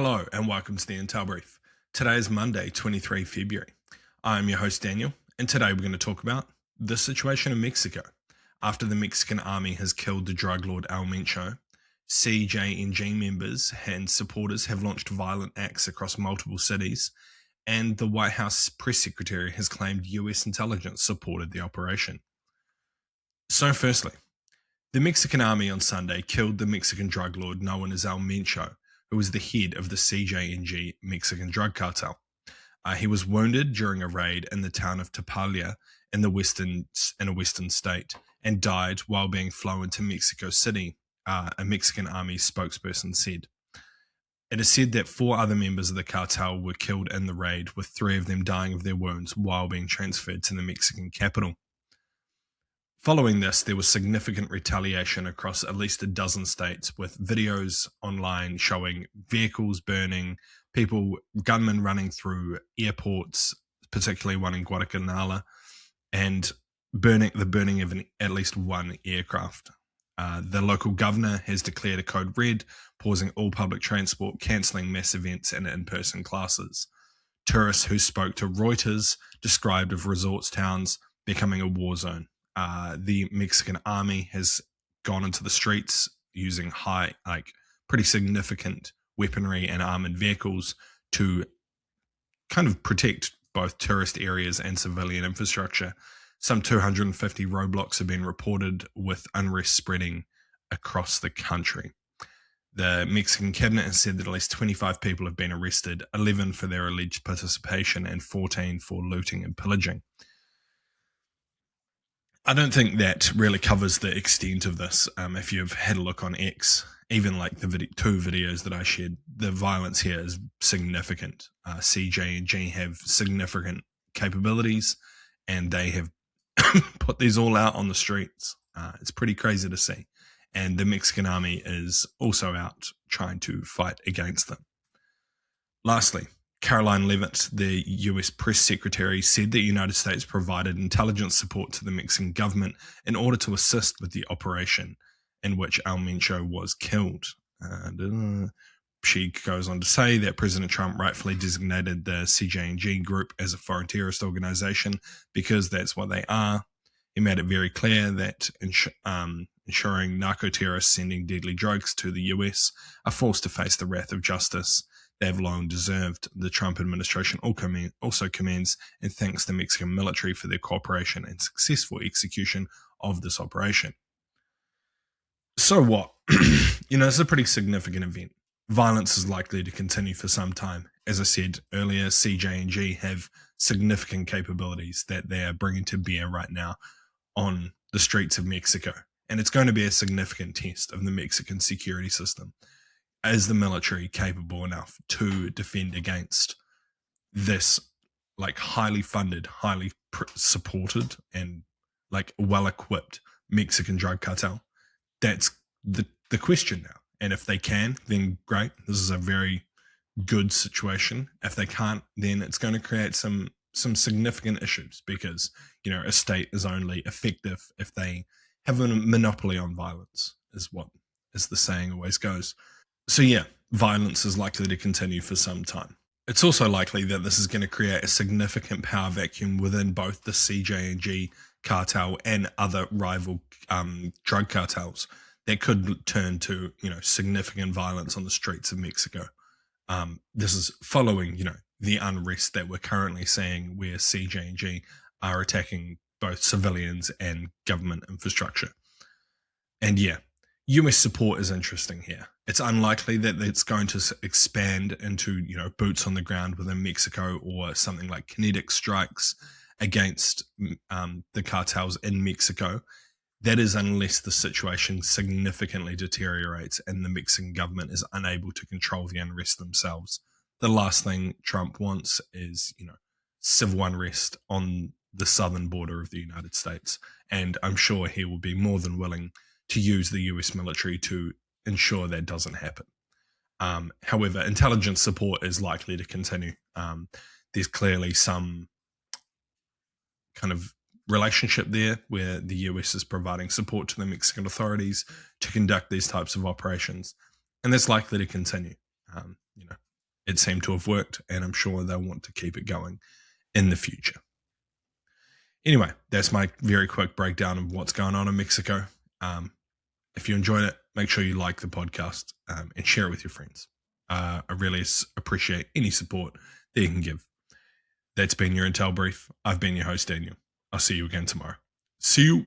Hello and welcome to the Intel Brief. Today is Monday, 23 February. I'm your host Daniel, and today we're going to talk about the situation in Mexico. After the Mexican army has killed the drug lord El Mencho, CJNG members and supporters have launched violent acts across multiple cities, and the White House press secretary has claimed US intelligence supported the operation. So firstly, the Mexican army on Sunday killed the Mexican drug lord known as El Mencho, who was the head of the CJNG Mexican drug cartel. He was wounded during a raid in the town of Tapalía in a western state and died while being flown to Mexico City, a Mexican army spokesperson said. It is said that 4 other members of the cartel were killed in the raid, with 3 of them dying of their wounds while being transferred to the Mexican capital. Following this, there was significant retaliation across at least a dozen states, with videos online showing vehicles burning, gunmen running through airports, particularly one in Guadalcanal, and the burning of at least one aircraft. The local governor has declared a code red, pausing all public transport, cancelling mass events and in-person classes. Tourists who spoke to Reuters described of resorts towns becoming a war zone. The Mexican army has gone into the streets using pretty significant weaponry and armored vehicles to kind of protect both tourist areas and civilian infrastructure. Some 250 roadblocks have been reported, with unrest spreading across the country. The Mexican cabinet has said that at least 25 people have been arrested, 11 for their alleged participation and 14 for looting and pillaging. I don't think that really covers the extent of this. If you've had a look on X, even like the 2 videos that I shared, the violence here is significant. CJNG have significant capabilities, and they have put these all out on the streets. It's pretty crazy to see. And the Mexican army is also out trying to fight against them. Lastly, Caroline Leavitt, the US press secretary, said the United States provided intelligence support to the Mexican government in order to assist with the operation in which El Mencho was killed. She goes on to say that President Trump rightfully designated the CJNG group as a foreign terrorist organization because that's what they are. He made it very clear that ensuring narco-terrorists sending deadly drugs to the US are forced to face the wrath of justice they have long deserved. The Trump administration also commends and thanks the Mexican military for their cooperation and successful execution of this operation. So what? It's a pretty significant event. Violence is likely to continue for some time. As I said earlier, CJNG have significant capabilities that they are bringing to bear right now on the streets of Mexico. And it's going to be a significant test of the Mexican security system. Is the military capable enough to defend against this highly funded, highly supported and well-equipped Mexican drug cartel? That's the question now. And if they can, then great. This is a very good situation. If they can't, then it's going to create some significant issues because, a state is only effective if they have a monopoly on violence, is the saying always goes. So yeah, violence is likely to continue for some time. It's also likely that this is going to create a significant power vacuum within both the CJNG cartel and other rival drug cartels that could turn to, significant violence on the streets of Mexico. This is following, the unrest that we're currently seeing where CJNG are attacking both civilians and government infrastructure. And yeah, US support is interesting here. It's unlikely that it's going to expand into, boots on the ground within Mexico or something like kinetic strikes against the cartels in Mexico. That is unless the situation significantly deteriorates and the Mexican government is unable to control the unrest themselves. The last thing Trump wants is, civil unrest on the southern border of the United States. And I'm sure he will be more than willing to use the US military to ensure that doesn't happen. However, intelligence support is likely to continue. There's clearly some kind of relationship there where the US is providing support to the Mexican authorities to conduct these types of operations. And that's likely to continue. it seemed to have worked, and I'm sure they'll want to keep it going in the future. Anyway, that's my very quick breakdown of what's going on in Mexico. If you enjoyed it, make sure you like the podcast and share it with your friends. I really appreciate any support that you can give. That's been your Intel Brief. I've been your host, Daniel. I'll see you again tomorrow. See you.